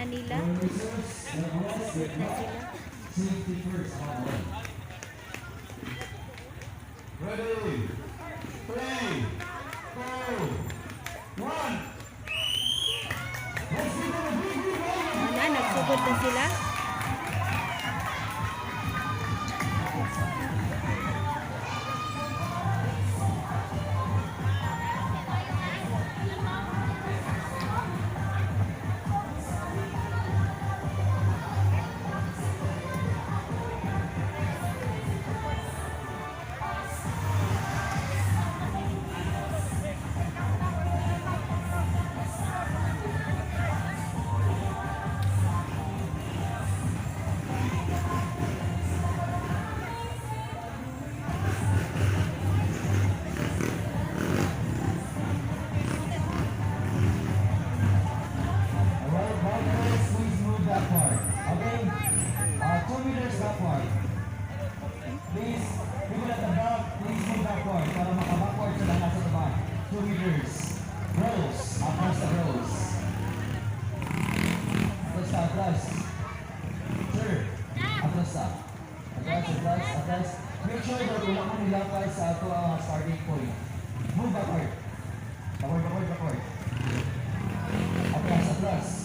nila. Sit na sila. Ready, 3, 2, 1. Wala, nagsugod na sila. Please, people at the back, please move backward para makabackward sa lahat sa baba. 2 meters. Rows. Across the rows. Atlas ka, atlas. Sir, atlas ka. Atlas. Make sure that wala mo nilapay sa ato ang starting point. Move backward. Backward. Atlas.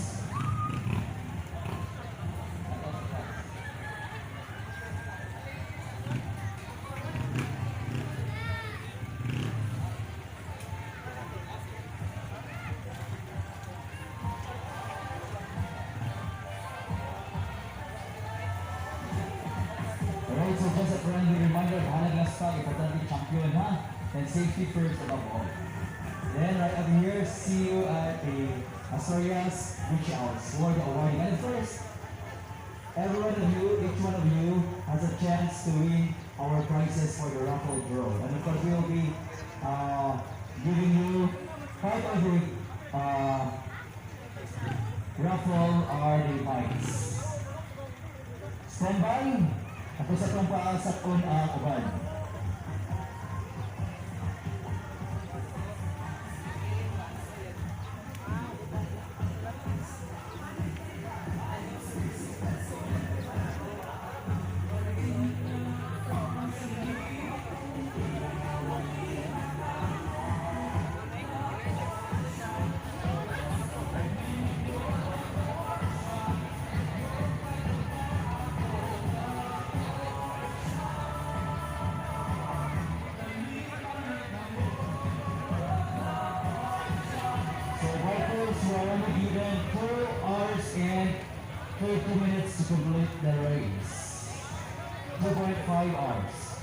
Alright, so just a friendly reminder, halag last time, importante champion, ha? And safety first above all. Then right over here, see you at the Asturias Beach Hours for the awarding. And first, every one of you, each one of you has a chance to win our prizes for the raffle draw. And of course, we will be giving you part of the raffle are the bikes. Stand by. Ako sa itong paasat on uban. You are only given 4 hours and 30 minutes to complete the race. 2.5 hours.